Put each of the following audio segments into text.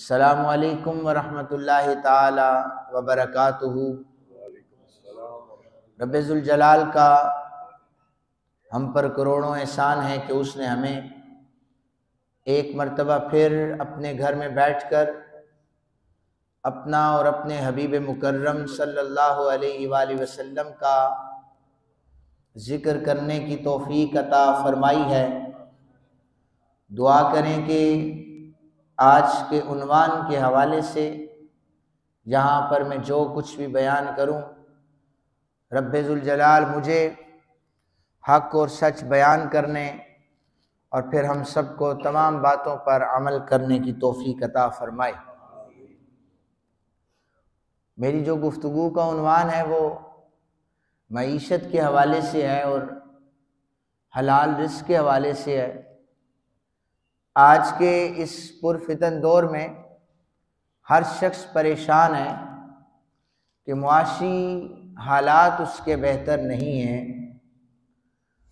السلام علیکم ورحمۃ اللہ تعالی وبرکاتہ۔ رب ذوالجلال کا ہم پر کروڑوں احسان ہے کہ اس نے ہمیں ایک مرتبہ پھر اپنے گھر میں بیٹھ کر اپنا اور اپنے حبیب مکرم صلی اللہ علیہ وآلہ وسلم کا ذکر کرنے کی توفیق عطا فرمائی ہے۔ دعا کریں کہ آج کے عنوان کے حوالے سے یہاں پر میں جو کچھ بھی بیان کروں، رب ذوالجلال مجھے حق اور سچ بیان کرنے اور پھر ہم سب کو تمام باتوں پر عمل کرنے کی توفیق عطا فرمائے۔ میری جو گفتگو کا عنوان ہے وہ معیشت کے حوالے سے ہے اور حلال رزق کے حوالے سے ہے۔ آج کے اس پرفتن دور میں ہر شخص پریشان ہے کہ معاشی حالات اس کے بہتر نہیں ہیں۔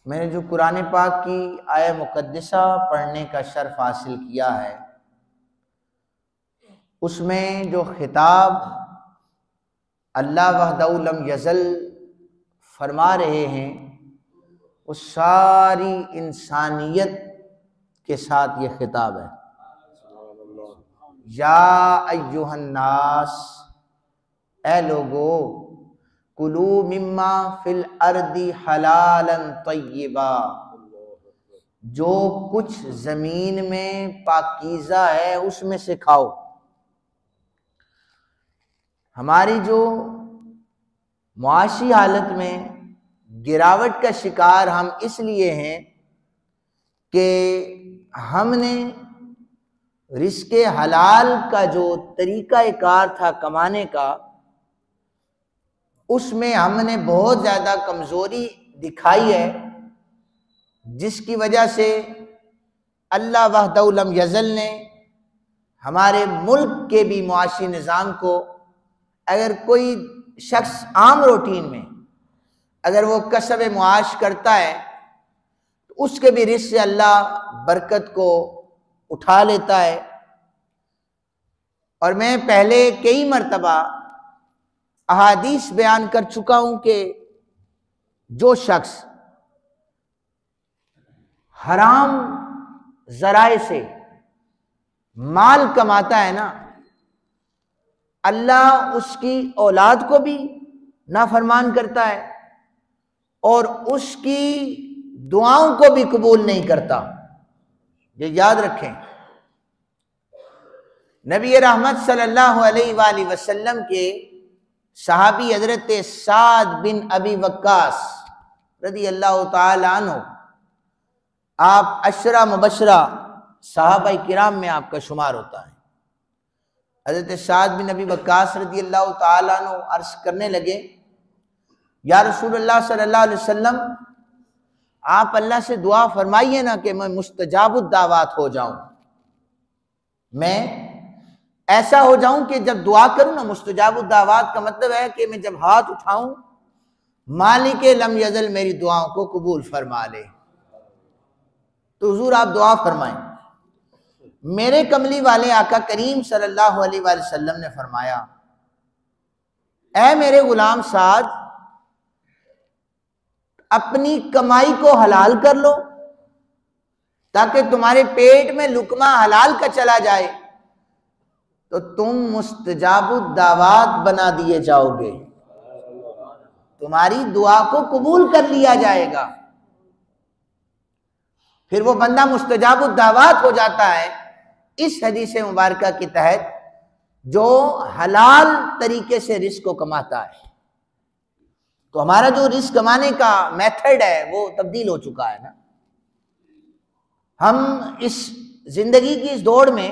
میں نے جو قرآن پاک کی آیہ مقدسہ پڑھنے کا شرف حاصل کیا ہے، اس میں جو خطاب اللہ وحدہ لم یزل فرما رہے ہیں وہ ساری انسانیت کے ساتھ یہ خطاب ہے۔ یا ایہا الناس، اے لوگو، کلوا مما فی الارض حلالا طیبا، جو کچھ زمین میں پاکیزہ ہے اس میں سے کھاؤ۔ ہماری جو معاشی حالت میں گراوٹ کا شکار ہم اس لیے ہیں کہ ہم نے رزق حلال کا جو طریقہ کار تھا کمانے کا، اس میں ہم نے بہت زیادہ کمزوری دکھائی ہے، جس کی وجہ سے اللہ وحدہ لم یزل نے ہمارے ملک کے بھی معاشی نظام کو، اگر کوئی شخص عام روٹین میں اگر وہ کسب معاش کرتا ہے تو اس کے بھی رزق سے اللہ برکت کو اٹھا لیتا ہے۔ اور میں پہلے کئی مرتبہ احادیث بیان کر چکا ہوں کہ جو شخص حرام ذرائع سے مال کماتا ہے نا، اللہ اس کی اولاد کو بھی نافرمان کرتا ہے اور اس کی دعاؤں کو بھی قبول نہیں کرتا۔ یہ یاد رکھیں۔ نبی رحمت صلی اللہ علیہ وآلہ وسلم کے صحابی حضرت سعد بن ابی وقاص رضی اللہ تعالی عنہ، آپ عشرہ مبشرہ صحابہ کرام میں آپ کا شمار ہوتا ہے۔ حضرت سعد بن ابی وقاص رضی اللہ تعالی عنہ عرض کرنے لگے، یا رسول اللہ صلی اللہ علیہ وسلم، آپ اللہ سے دعا فرمائیے نا کہ میں مستجاب الدعوات ہو جاؤں، میں ایسا ہو جاؤں کہ جب دعا کروں نا، مستجاب الدعوات کا مطلب ہے کہ میں جب ہاتھ اٹھاؤں مالک لم یزل میری دعاؤں کو قبول فرما لے۔ تو حضور آپ دعا فرمائیں۔ میرے کملی والے آقا کریم صلی اللہ علیہ وآلہ وسلم نے فرمایا، اے میرے غلام سعد، اپنی کمائی کو حلال کر لو تاکہ تمہارے پیٹ میں لقمہ حلال کا چلا جائے تو تم مستجاب الدعوات بنا دیے جاؤ گے، تمہاری دعا کو قبول کر لیا جائے گا۔ پھر وہ بندہ مستجاب الدعوات ہو جاتا ہے اس حدیث مبارکہ کے تحت جو حلال طریقے سے رزق کو کماتا ہے۔ تو ہمارا جو رزق کمانے کا میتھڈ ہے وہ تبدیل ہو چکا ہے نا۔ ہم اس زندگی کی اس دوڑ میں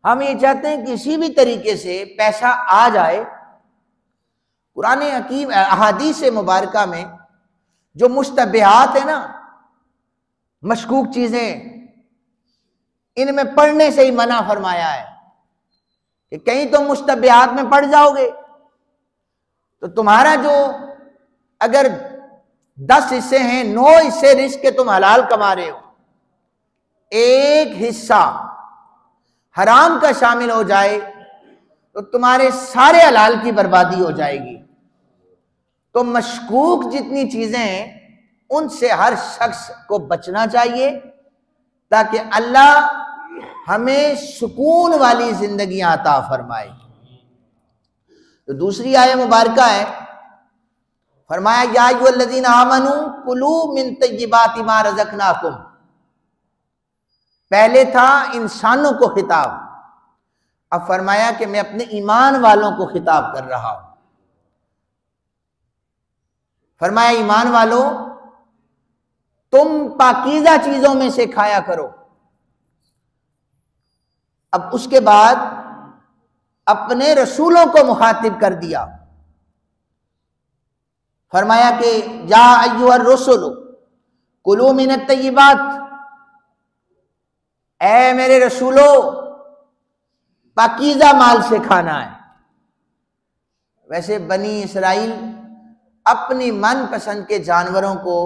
ہم یہ چاہتے ہیں کسی بھی طریقے سے پیسہ آ جائے۔ قرآن حکیم احادیث مبارکہ میں جو مشتبہات ہیں نا، مشکوک چیزیں، ان میں پڑھنے سے ہی منع فرمایا ہے کہ کہیں تم مشتبہات میں پڑ جاؤ گے تو تمہارا جو اگر 10 حصے ہیں، 9 حصے رزق کے تم حلال کما رہے ہو، ایک حصہ حرام کا شامل ہو جائے تو تمہارے سارے حلال کی بربادی ہو جائے گی۔ تو مشکوک جتنی چیزیں ہیں ان سے ہر شخص کو بچنا چاہیے تاکہ اللہ ہمیں سکون والی زندگیاں عطا فرمائے۔ تو دوسری آیت مبارکہ ہے، فرمایا یا ایھا الذین آمنوا کلوا من طیبات ما رزقناکم۔ پہلے تھا انسانوں کو خطاب، اب فرمایا کہ میں اپنے ایمان والوں کو خطاب کر رہا ہوں۔ فرمایا ایمان والوں تم پاکیزہ چیزوں میں سے کھایا کرو۔ اب اس کے بعد اپنے رسولوں کو مخاطب کر دیا، فرمایا کہ یا ایھا الرسل کلوا من الطیبات، اے میرے رسولو پاکیزہ مال سے کھانا ہے۔ ویسے بنی اسرائیل اپنی من پسند کے جانوروں کو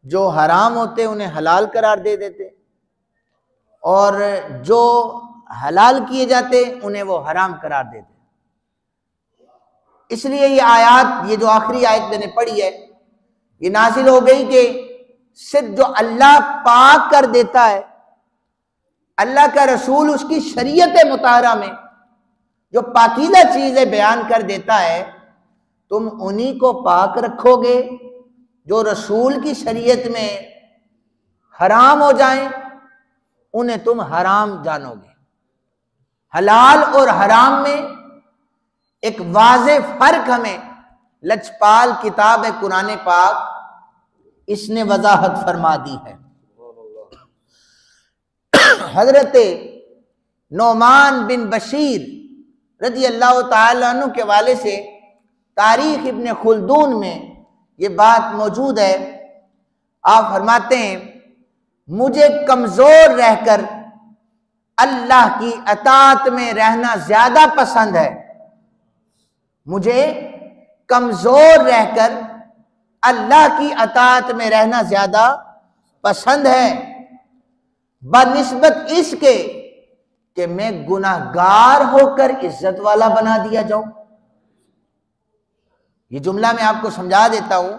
جو حرام ہوتے انہیں حلال قرار دے دیتے، اور جو حلال کیے جاتے انہیں وہ حرام قرار دیتے۔ اس لیے یہ آیات، یہ جو آخری آیت میں نے پڑھی ہے، یہ نازل ہو گئی کہ صرف جو اللہ پاک کر دیتا ہے، اللہ کا رسول اس کی شریعت مطہرہ میں جو پاکیزہ چیزیں بیان کر دیتا ہے، تم انہی کو پاک رکھو گے۔ جو رسول کی شریعت میں حرام ہو جائیں انہیں تم حرام جانو گے۔ حلال اور حرام میں ایک واضح فرق ہمیں لجپال کتاب ہے قرآن پاک اس نے وضاحت فرما دی ہے۔ حضرت نعمان بن بشیر رضی اللہ تعالی عنہ کے والے سے تاریخ ابن خلدون میں یہ بات موجود ہے۔ آپ فرماتے ہیں مجھے کمزور رہ کر اللہ کی اطاعت میں رہنا زیادہ پسند ہے، مجھے کمزور رہ کر اللہ کی اطاعت میں رہنا زیادہ پسند ہے، بنسبت اس کے کہ میں گناہگار ہو کر عزت والا بنا دیا جاؤں۔ یہ جملہ میں آپ کو سمجھا دیتا ہوں۔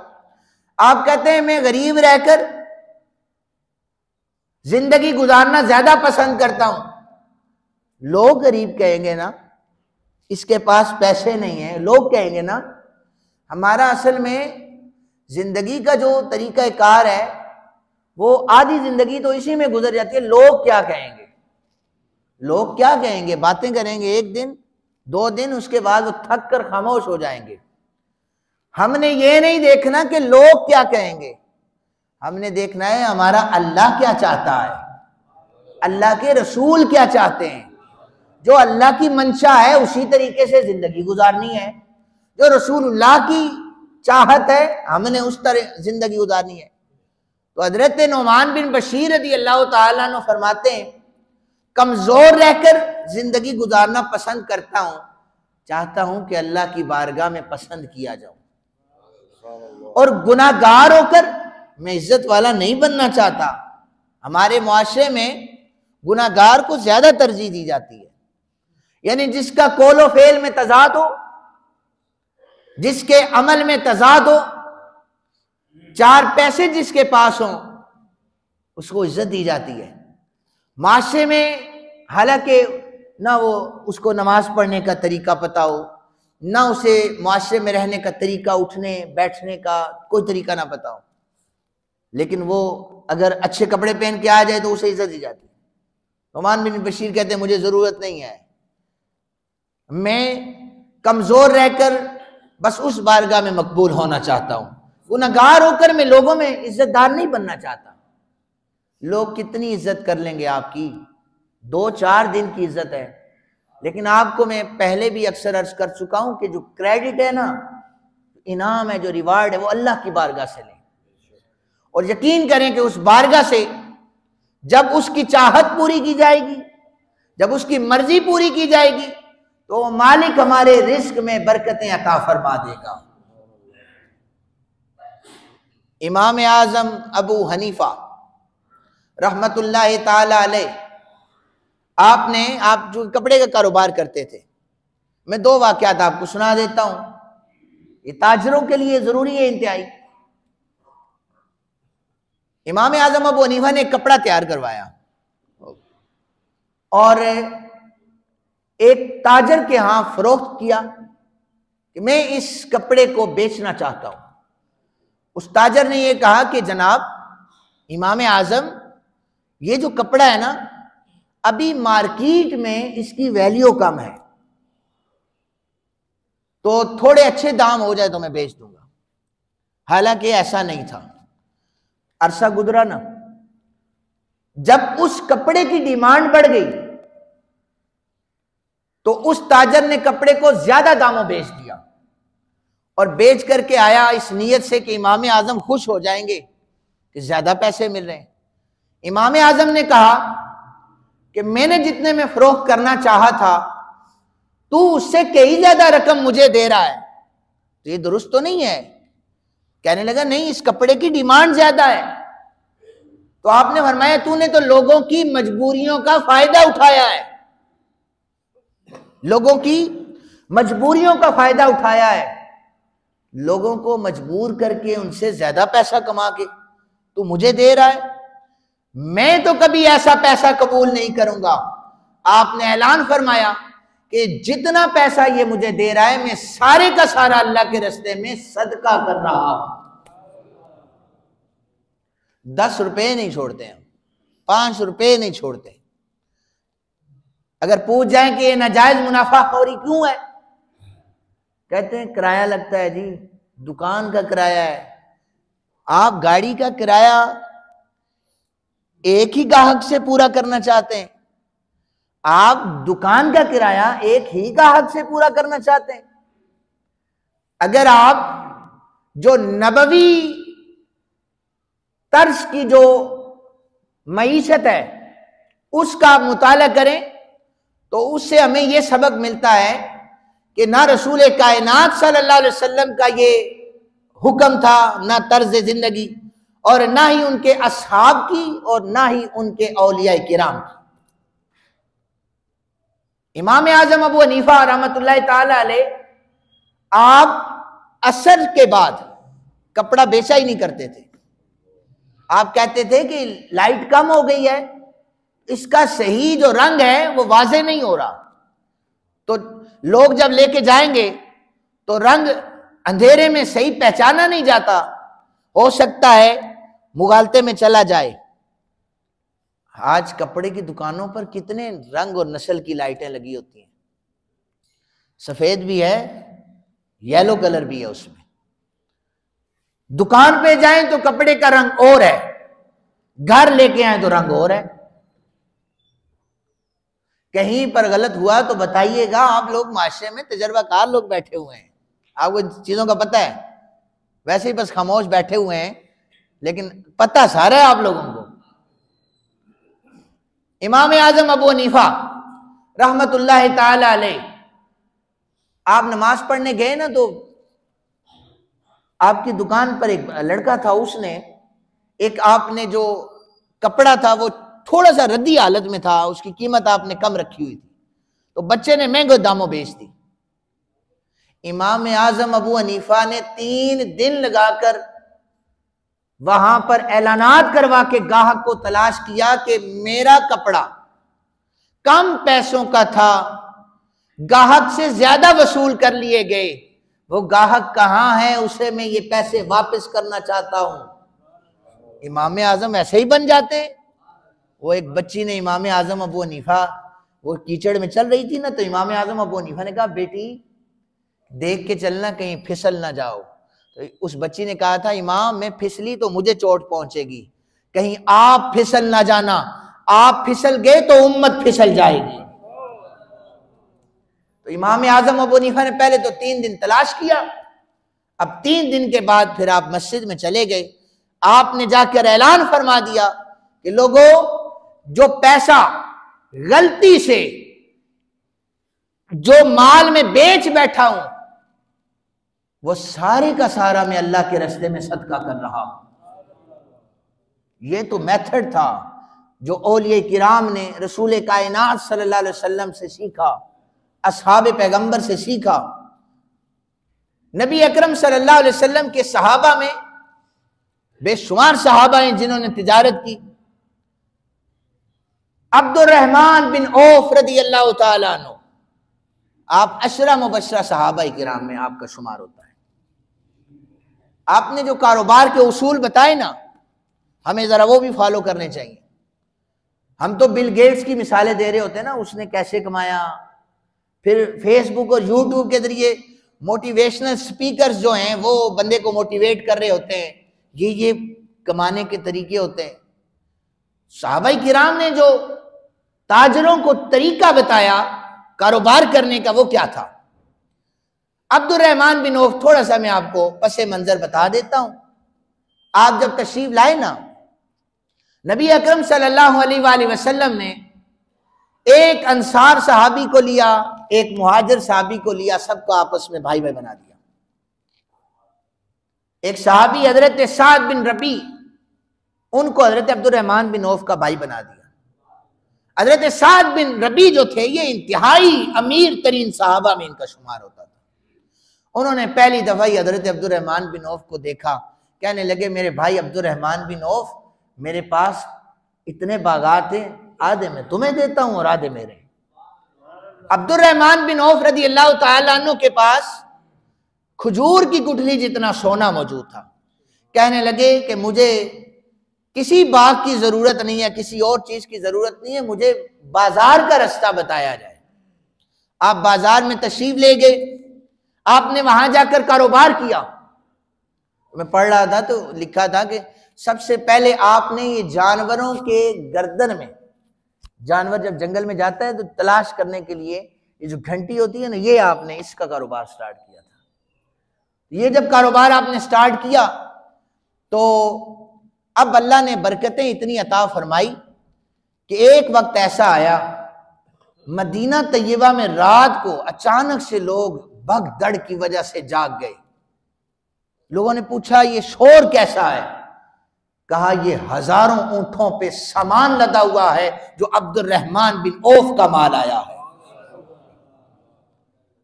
آپ کہتے ہیں میں غریب رہ کر زندگی گزارنا زیادہ پسند کرتا ہوں، لوگ غریب کہیں گے نا، اس کے پاس پیسے نہیں ہیں، لوگ کہیں گے نا۔ ہمارا اصل میں زندگی کا جو طریقہ کار ہے وہ آدھی زندگی تو اسی میں گزر جاتی ہے۔ لوگ کیا کہیں گے، لوگ کیا کہیں گے، باتیں کریں گے ایک دن دو دن، اس کے بعد وہ تھک کر خاموش ہو جائیں گے۔ ہم نے یہ نہیں دیکھنا کہ لوگ کیا کہیں گے، ہم نے دیکھنا ہے ہمارا اللہ کیا چاہتا ہے، اللہ کے رسول کیا چاہتے ہیں۔ جو اللہ کی منشا ہے اسی طریقے سے زندگی گزارنی ہے، جو رسول اللہ کی چاہت ہے ہم نے اس طرح زندگی گزارنی ہے۔ تو حضرت نعمان بن بشیر رضی اللہ تعالیٰ عنہ فرماتے ہیں کمزور رہ کر زندگی گزارنا پسند کرتا ہوں، چاہتا ہوں کہ اللہ کی بارگاہ میں پسند کیا جاؤں، اور گناہگار ہو کر میں عزت والا نہیں بننا چاہتا۔ ہمارے معاشرے میں گناہگار کو زیادہ ترجیح دی جاتی ہے، یعنی جس کا قول و فعل میں تضاد ہو، جس کے عمل میں تضاد ہو، چار پیسے جس کے پاس ہوں، اس کو عزت دی جاتی ہے معاشرے میں، حالانکہ نہ وہ اس کو نماز پڑھنے کا طریقہ پتہ ہو، نہ اسے معاشرے میں رہنے کا طریقہ، اٹھنے بیٹھنے کا کوئی طریقہ نہ پتہ ہو، لیکن وہ اگر اچھے کپڑے پہن کے آ جائے تو اسے عزت دی جاتی ہے۔ نعمان بن بشیر کہتے ہیں مجھے ضرورت نہیں ہے، میں کمزور رہ کر بس اس بارگاہ میں مقبول ہونا چاہتا ہوں، گناہگار ہو کر میں لوگوں میں عزت دار نہیں بننا چاہتا۔ لوگ کتنی عزت کر لیں گے آپ کی، 2-4 دن کی عزت ہے، لیکن آپ کو میں پہلے بھی اکثر عرض کر چکا ہوں کہ جو کریڈٹ ہے نا، انعام ہے، جو ریوارڈ ہے، وہ اللہ کی بارگاہ سے لیں، اور یقین کریں کہ اس بارگاہ سے جب اس کی چاہت پوری کی جائے گی، جب اس کی مرضی پوری کی جائے گی تو مالک ہمارے رزق میں برکتیں عطا فرما دے گا۔ امام اعظم ابو حنیفہ رحمت اللہ تعالی علیہ آپ جو کپڑے کا کاروبار کرتے تھے، میں 2 واقعات آپ کو سنا دیتا ہوں، یہ تاجروں کے لیے ضروری ہے انتہائی۔ امام اعظم ابو حنیفہ نے ایک کپڑا تیار کروایا اور ایک تاجر کے ہاں فروخت کیا کہ میں اس کپڑے کو بیچنا چاہتا ہوں۔ اس تاجر نے یہ کہا کہ جناب امام اعظم، یہ جو کپڑا ہے نا، ابھی مارکیٹ میں اس کی ویلیو کم ہے، تو تھوڑے اچھے دام ہو جائے تو میں بیچ دوں گا۔ حالانکہ ایسا نہیں تھا۔ عرصہ گزرا نا، جب اس کپڑے کی ڈیمانڈ بڑھ گئی تو اس تاجر نے کپڑے کو زیادہ داموں بیچ دیا اور بیچ کر کے آیا اس نیت سے کہ امام اعظم خوش ہو جائیں گے کہ زیادہ پیسے مل رہے ہیں۔ امام اعظم نے کہا کہ میں نے جتنے میں فروخت کرنا چاہا تھا تو اس سے کئی زیادہ رقم مجھے دے رہا ہے، تو یہ درست تو نہیں ہے۔ کہنے لگا نہیں، اس کپڑے کی ڈیمانڈ زیادہ ہے۔ تو آپ نے فرمایا تو نے تو لوگوں کی مجبوریوں کا فائدہ اٹھایا ہے، لوگوں کی مجبوریوں کا فائدہ اٹھایا ہے، لوگوں کو مجبور کر کے ان سے زیادہ پیسہ کما کے تو مجھے دے رہا ہے۔ میں تو کبھی ایسا پیسہ قبول نہیں کروں گا۔ آپ نے اعلان فرمایا کہ جتنا پیسہ یہ مجھے دے رہا ہے میں سارے کا سارا اللہ کے راستے میں صدقہ کر رہا ہوں۔ 10 روپے نہیں چھوڑتے ہم، 5 روپے نہیں چھوڑتے۔ اگر پوچھ جائیں کہ یہ ناجائز منافع خوری کیوں ہے، کہتے ہیں کرایہ لگتا ہے جی، دکان کا کرایہ ہے۔ آپ گاڑی کا کرایہ ایک ہی گاہک سے پورا کرنا چاہتے ہیں، آپ دکان کا کرایہ ایک ہی گاہک سے پورا کرنا چاہتے ہیں۔ اگر آپ جو نبوی طرز کی جو معیشت ہے اس کا آپ مطالعہ کریں تو اس سے ہمیں یہ سبق ملتا ہے کہ نہ رسول کائنات صلی اللہ علیہ وسلم کا یہ حکم تھا، نہ طرز زندگی، اور نہ ہی ان کے اصحاب کی اور نہ ہی ان کے اولیاء کرام کی۔ امام اعظم ابو حنیفہ رحمۃ اللہ تعالی علیہ آپ عصر کے بعد کپڑا بیچا ہی نہیں کرتے تھے۔ آپ کہتے تھے کہ لائٹ کم ہو گئی ہے، اس کا صحیح جو رنگ ہے وہ واضح نہیں ہو رہا، تو لوگ جب لے کے جائیں گے تو رنگ اندھیرے میں صحیح پہچانا نہیں جاتا، ہو سکتا ہے مغالطے میں چلا جائے۔ آج کپڑے کی دکانوں پر کتنے رنگ اور نسل کی لائٹیں لگی ہوتی ہیں، سفید بھی ہے، یلو کلر بھی ہے اس میں۔ دکان پہ جائیں تو کپڑے کا رنگ اور ہے، گھر لے کے آئیں تو رنگ اور ہے۔ کہیں پر غلط ہوا تو بتائیے گا، آپ لوگ معاشرے میں تجربہ کار لوگ بیٹھے ہوئے ہیں، آپ کو ان چیزوں کا پتہ ہے، ویسے ہی بس خاموش بیٹھے ہوئے ہیں، لیکن پتہ سارا ہے آپ لوگوں کو۔ امام اعظم ابو حنیفہ رحمت اللہ تعالی علیہ آپ نماز پڑھنے گئے نا تو آپ کی دکان پر ایک لڑکا تھا، اس نے ایک آپ نے جو کپڑا تھا وہ تھوڑا سا ردی حالت میں تھا، اس کی قیمت آپ نے کم رکھی ہوئی تھی، تو بچے نے مہنگے داموں بیچ دی۔ امام اعظم ابو حنیفہ نے 3 دن لگا کر وہاں پر اعلانات کروا کے گاہک کو تلاش کیا کہ میرا کپڑا کم پیسوں کا تھا، گاہک سے زیادہ وصول کر لیے گئے، وہ گاہک کہاں ہے، اسے میں یہ پیسے واپس کرنا چاہتا ہوں۔ امام اعظم ایسے ہی بن جاتے ہیں۔ وہ ایک بچی نے امام اعظم ابو حنیفہ، وہ کیچڑ میں چل رہی تھی نا، تو امام اعظم ابو حنیفہ نے کہا بیٹی دیکھ کے چلنا کہیں پھسل نہ جاؤ۔ تو اس بچی نے کہا تھا امام میں پھسلی تو مجھے چوٹ پہنچے گی، کہیں آپ پھسل نہ جانا، آپ پھسل گئے تو امت پھسل جائے گی۔ تو امام اعظم ابو حنیفہ نے پہلے تو 3 دن تلاش کیا، اب 3 دن کے بعد پھر آپ مسجد میں چلے گئے، آپ نے جا کر اعلان فرما دیا کہ لوگوں جو پیسہ غلطی سے جو مال میں بیچ بیٹھا ہوں وہ سارے کا سارا میں اللہ کے راستے میں صدقہ کر رہا ہوں۔ یہ تو میتھڈ تھا جو اولیاء کرام نے رسول کائنات صلی اللہ علیہ وسلم سے سیکھا، اصحاب پیغمبر سے سیکھا۔ نبی اکرم صلی اللہ علیہ وسلم کے صحابہ میں بے شمار صحابہ ہیں جنہوں نے تجارت کی۔ عبد الرحمن بن عوف رضی اللہ تعالیٰ عنہ، آپ عشرہ مبشرہ صحابہ کرام میں آپ کا شمار ہوتا ہے۔ آپ نے جو کاروبار کے اصول بتائے نا، ہمیں ذرا وہ بھی فالو کرنے چاہیے۔ ہم تو بل گیٹس کی مثالیں دے رہے ہوتے ہیں نا، اس نے کیسے کمایا، پھر فیس بک اور یوٹیوب کے ذریعے موٹیویشنل سپیکرز جو ہیں وہ بندے کو موٹیویٹ کر رہے ہوتے ہیں، یہ کمانے کے طریقے ہوتے ہیں۔ صحابہ کرام نے جو تاجروں کو طریقہ بتایا کاروبار کرنے کا، وہ کیا تھا؟ عبد الرحمن بن عوف، تھوڑا سا میں آپ کو پس منظر بتا دیتا ہوں۔ آپ جب تشریف لائے نا، نبی اکرم صلی اللہ علیہ وآلہ وسلم نے ایک انصار صحابی کو لیا، ایک مہاجر صحابی کو لیا، سب کو آپس میں بھائی بھائی بنا دیا۔ ایک صحابی حضرت سعد بن ربیع، ان کو حضرت عبد الرحمن بن عوف کا بھائی بنا دیا۔ حضرت سعد بن ربیع جو تھے، یہ انتہائی امیر ترین صحابہ میں ان کا شمار ہوتا تھا۔ انہوں نے پہلی دفعہ ہی حضرت عبد الرحمن بن عوف کو دیکھا، کہنے لگے میرے بھائی عبد الرحمن بن عوف، میرے پاس اتنے باغات ہیں، آدھے میں تمہیں دیتا ہوں اور آدھے میرے۔ عبد الرحمن بن عوف رضی اللہ تعالیٰ عنہ کے پاس کھجور کی گٹھلی جتنا سونا موجود تھا۔ کہنے لگے کہ مجھے کسی باغ کی ضرورت نہیں ہے، کسی اور چیز کی ضرورت نہیں ہے، مجھے بازار کا رستہ بتایا جائے۔ آپ بازار میں تشریف لے گئے، آپ نے وہاں جا کر کاروبار کیا۔ میں پڑھ رہا تھا تو لکھا تھا کہ سب سے پہلے آپ نے یہ جانوروں کے گردن میں، جانور جب جنگل میں جاتا ہے تو تلاش کرنے کے لیے یہ جو گھنٹی ہوتی ہے نا، یہ آپ نے اس کا کاروبار سٹارٹ کیا تھا۔ یہ جب کاروبار آپ نے سٹارٹ کیا تو اب اللہ نے برکتیں اتنی عطا فرمائی کہ ایک وقت ایسا آیا، مدینہ طیبہ میں رات کو اچانک سے لوگ بھگ دڑ کی وجہ سے جاگ گئے۔ لوگوں نے پوچھا یہ شور کیسا ہے؟ کہا یہ ہزاروں اونٹوں پہ سامان لدا ہوا ہے جو عبد الرحمن بن عوف کا مال آیا ہے۔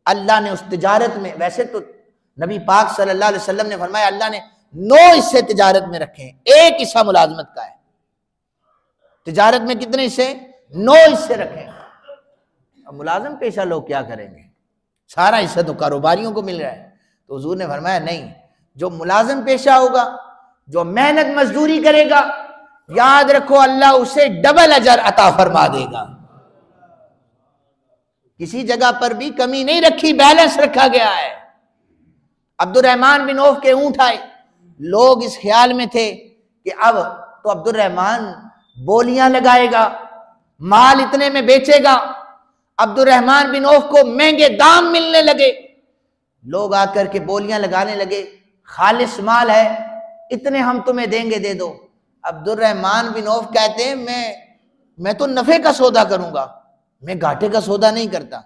اللہ نے اس تجارت میں، ویسے تو نبی پاک صلی اللہ علیہ وسلم نے فرمایا اللہ نے 9 حصے تجارت میں رکھے ہیں، 1 حصہ ملازمت کا ہے۔ تجارت میں کتنے حصے؟ 9 حصے رکھے۔ اب ملازم کا حصہ لوگ کیا کریں گے؟ سارا حصہ تو کاروباریوں کو مل رہا ہے۔ تو حضور نے فرمایا نہیں، جو ملازم پیشہ ہوگا، جو محنت مزدوری کرے گا، یاد رکھو اللہ اسے ڈبل اجر عطا فرما دے گا۔ کسی جگہ پر بھی کمی نہیں رکھی، بیلنس رکھا گیا ہے۔ عبد الرحمن بن عوف کے اونٹ آئے، لوگ اس خیال میں تھے کہ اب تو عبد الرحمن بولیاں لگائے گا، مال اتنے میں بیچے گا۔ عبد الرحمن بن عوف کو مہنگے دام ملنے لگے، لوگ آ کر کے بولیاں لگانے لگے، خالص مال ہے، اتنے ہم تمہیں دیں گے، دے دو۔ عبد الرحمن بن عوف کہتے ہیں میں تو نفع کا سودا کروں گا، میں گھاٹے کا سودا نہیں کرتا۔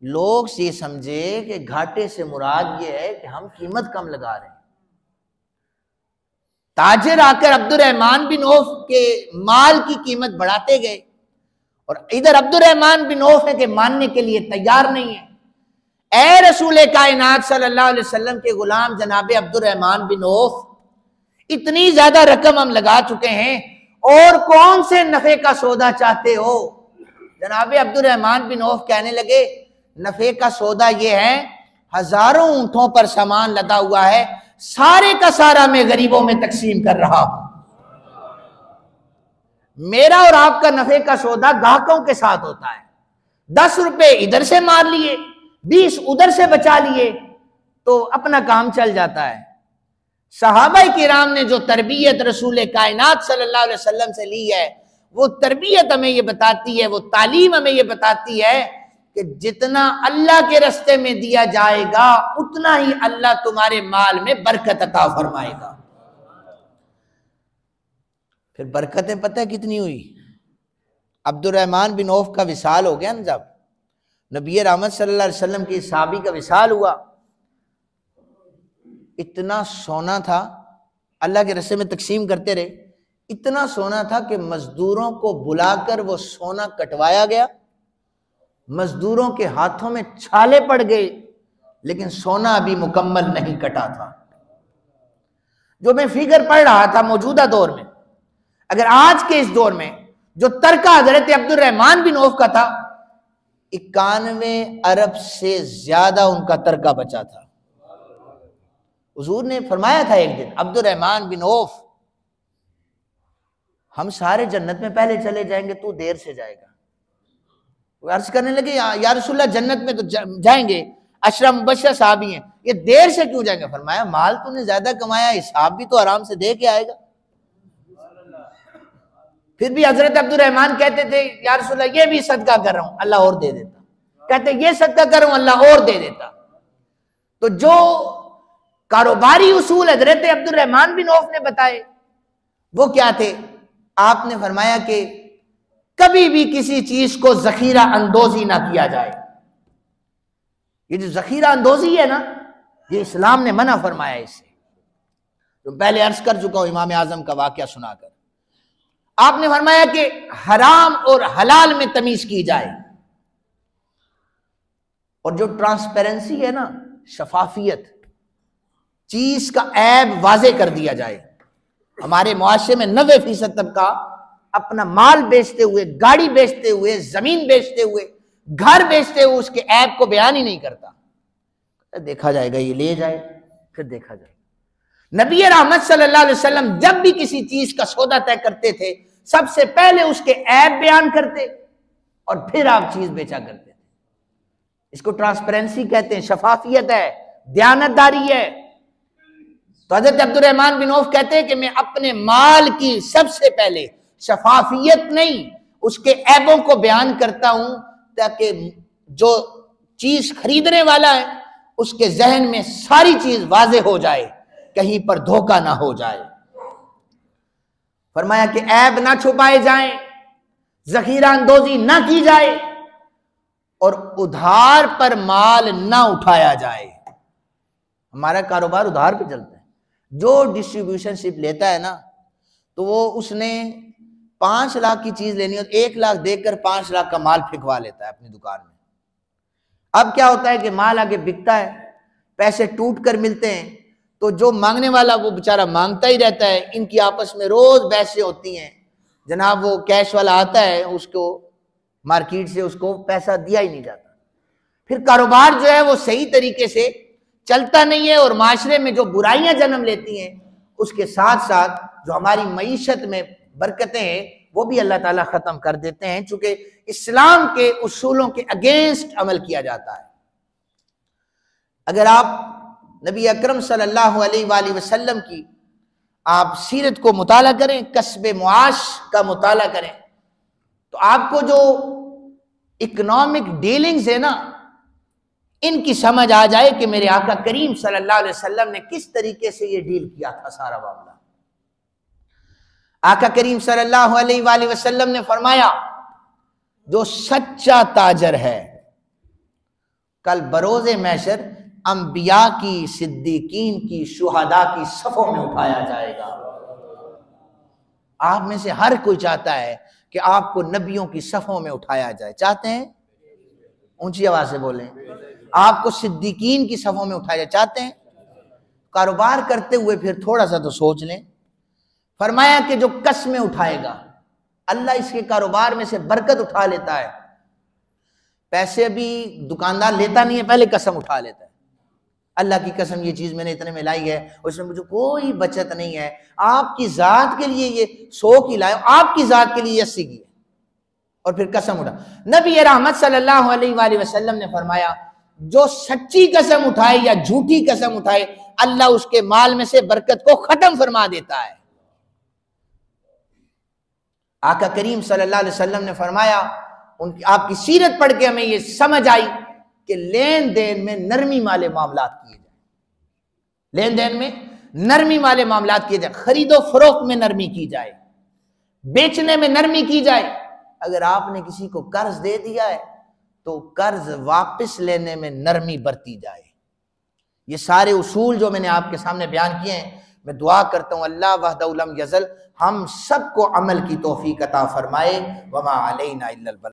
لوگ یہ سمجھے کہ گھاٹے سے مراد یہ ہے کہ ہم قیمت کم لگا رہے ہیں۔ تاجر آ کر عبد الرحمن بن عوف کے مال کی قیمت بڑھاتے گئے، اور ادھر عبد الرحمن بن عوف ہے کہ ماننے کے لیے تیار نہیں ہے۔ اے رسول کائنات صلی اللہ علیہ وسلم کے غلام جناب عبد الرحمن بن عوف، اتنی زیادہ رقم ہم لگا چکے ہیں، اور کون سے نفع کا سودا چاہتے ہو؟ جناب عبد الرحمن بن عوف کہنے لگے نفع کا سودا یہ ہے، ہزاروں اونٹوں پر سامان لدا ہوا ہے، سارے کا سارا میں غریبوں میں تقسیم کر رہا ہوں۔ میرا اور آپ کا نفع کا سودا گاہکوں کے ساتھ ہوتا ہے۔ 10 روپے ادھر سے مار لیے، 20 ادھر سے بچا لیے تو اپنا کام چل جاتا ہے۔ صحابہ کرام نے جو تربیت رسول کائنات صلی اللہ علیہ وسلم سے لی ہے، وہ تربیت ہمیں یہ بتاتی ہے، وہ تعلیم ہمیں یہ بتاتی ہے کہ جتنا اللہ کے رستے میں دیا جائے گا اتنا ہی اللہ تمہارے مال میں برکت عطا فرمائے گا۔ پھر برکتیں پتہ کتنی ہوئی؟ عبد الرحمن بن عوف کا وصال ہو گیا نا، جب نبی رحمت صلی اللہ علیہ وسلم کی صحابی کا وصال ہوا، اتنا سونا تھا، اللہ کے رستے میں تقسیم کرتے رہے، اتنا سونا تھا کہ مزدوروں کو بلا کر وہ سونا کٹوایا گیا، مزدوروں کے ہاتھوں میں چھالے پڑ گئے، لیکن سونا ابھی مکمل نہیں کٹا تھا۔ جو میں فگر پڑھ رہا تھا موجودہ دور میں، اگر آج کے اس دور میں جو ترکہ حضرت عبد الرحمن بن عوف کا تھا، 91 ارب سے زیادہ ان کا ترکہ بچا تھا۔ حضور نے فرمایا تھا ایک دن، عبد الرحمن بن عوف، ہم سارے جنت میں پہلے چلے جائیں گے، تو دیر سے جائے گا۔ وہ عرض کرنے لگے یا رسول اللہ جنت میں تو جائیں گے، عشرہ مبشرہ صحابی ہیں، یہ دیر سے کیوں جائیں گے؟ فرمایا مال تو نے زیادہ کمایا، حساب بھی تو آرام سے دے کے آئے گا۔ پھر بھی حضرت عبد الرحمن کہتے تھے یا رسول اللہ یہ بھی صدقہ کر رہا ہوں، اللہ اور دے دیتا۔ کہتے یہ صدقہ کر رہا ہوں، اللہ اور دے دیتا۔ تو جو کاروباری اصول حضرت عبد الرحمن بن عوف نے بتائے وہ کیا تھے؟ آپ نے فرمایا کہ کبھی بھی کسی چیز کو ذخیرہ اندوزی نہ کیا جائے۔ یہ جو ذخیرہ اندوزی ہے نا، یہ اسلام نے منع فرمایا اس سے۔ تو پہلے عرض کر چکا ہوں امام اعظم کا واقعہ سنا کر، آپ نے فرمایا کہ حرام اور حلال میں تمیز کی جائے، اور جو ٹرانسپیرنسی ہے نا، شفافیت، چیز کا عیب واضح کر دیا جائے۔ ہمارے معاشرے میں 90% طبقہ اپنا مال بیچتے ہوئے، گاڑی بیچتے ہوئے، زمین بیچتے ہوئے، گھر بیچتے ہوئے اس کے عیب کو بیان ہی نہیں کرتا۔ دیکھا جائے گا، یہ لے جائے، پھر دیکھا جائے گا۔ نبی رحمت صلی اللہ علیہ وسلم جب بھی کسی چیز کا سودا طے کرتے تھے، سب سے پہلے اس کے عیب بیان کرتے اور پھر آپ چیز بیچا کرتے تھے۔ اس کو ٹرانسپیرنسی کہتے ہیں، شفافیت ہے، دیانتداری ہے۔ تو حضرت عبد الرحمن بن عوف کہتے ہیں کہ میں اپنے مال کی سب سے پہلے شفافیت نہیں، اس کے عیبوں کو بیان کرتا ہوں، تاکہ جو چیز خریدنے والا ہے اس کے ذہن میں ساری چیز واضح ہو جائے، کہیں پر دھوکہ نہ ہو جائے۔ فرمایا کہ عیب نہ چھپائے جائیں، ذخیرہ اندوزی نہ کی جائے، اور ادھار پر مال نہ اٹھایا جائے۔ ہمارا کاروبار ادھار پہ چلتا ہے۔ جو ڈسٹریبیوشن شپ لیتا ہے نا، تو وہ اس نے 5 لاکھ کی چیز لینی ہے، 1 لاکھ دے کر 5 لاکھ کا مال پھینکوا لیتا ہے اپنی دکان میں۔ اب کیا ہوتا ہے کہ مال آگے بکتا ہے، پیسے ٹوٹ کر ملتے ہیں، تو جو مانگنے والا وہ بیچارہ مانگتا ہی رہتا ہے۔ ان کی آپس میں روز بحثیں ہوتی ہیں، جناب وہ کیش والا آتا ہے، اس کو مارکیٹ سے اس کو پیسہ دیا ہی نہیں جاتا۔ پھر کاروبار جو ہے وہ صحیح طریقے سے چلتا نہیں ہے، اور معاشرے میں جو برائیاں جنم لیتی ہیں، اس کے ساتھ ساتھ جو ہماری معیشت میں برکتیں ہیں وہ بھی اللہ تعالیٰ ختم کر دیتے ہیں، چونکہ اسلام کے اصولوں کے اگینسٹ عمل کیا جاتا ہے۔ اگر آپ نبی اکرم صلی اللہ علیہ وآلہ وسلم کی آپ سیرت کو مطالعہ کریں، کسب معاش کا مطالعہ کریں، تو آپ کو جو اکنامک ڈیلنگز ہے نا، ان کی سمجھ آ جائے کہ میرے آقا کریم صلی اللہ علیہ وسلم نے کس طریقے سے یہ ڈیل کیا تھا سارا معاملہ۔ آقا کریم صلی اللہ علیہ وآلہ وسلم نے فرمایا جو سچا تاجر ہے کل بروز محشر انبیاء کی، صدیقین کی، شہداء کی صفوں میں اٹھایا جائے گا۔ آپ میں سے ہر کوئی چاہتا ہے کہ آپ کو نبیوں کی صفوں میں اٹھایا جائے، چاہتے ہیں؟ اونچی آواز سے بولیں۔ آپ کو صدیقین کی صفوں میں اٹھایا جائے، چاہتے ہیں؟ کاروبار کرتے ہوئے پھر تھوڑا سا تو سوچ لیں۔ فرمایا کہ جو قسمیں اٹھائے گا، اللہ اس کے کاروبار میں سے برکت اٹھا لیتا ہے۔ پیسے بھی دکاندار لیتا نہیں ہے، پہلے قسم اٹھا لیتا ہے، اللہ کی قسم یہ چیز میں نے اتنے میں لائی ہے، اس میں مجھے کوئی بچت نہیں ہے، آپ کی ذات کے لیے یہ 100 کی لائے، آپ کی ذات کے لیے 80 کی ہے، اور پھر قسم اٹھا۔ نبی رحمت صلی اللہ علیہ وآلہ وسلم نے فرمایا جو سچی قسم اٹھائے یا جھوٹی قسم اٹھائے، اللہ اس کے مال میں سے برکت کو ختم فرما دیتا ہے۔ آقا کریم صلی اللہ علیہ وسلم نے فرمایا، آپ کی سیرت پڑھ کے ہمیں یہ سمجھ آئی کہ لین دین میں نرمی والے معاملات کیے جائیں، لین دین میں نرمی والے معاملات کیے جائیں، خرید و فروخت میں نرمی کی جائے، بیچنے میں نرمی کی جائے۔ اگر آپ نے کسی کو قرض دے دیا ہے تو قرض واپس لینے میں نرمی برتی جائے۔ یہ سارے اصول جو میں نے آپ کے سامنے بیان کیے ہیں، میں دعا کرتا ہوں اللہ وحدہ لم یزل ہم سب کو عمل کی توفیق عطا فرمائے۔ وما علینا الا البلاغ۔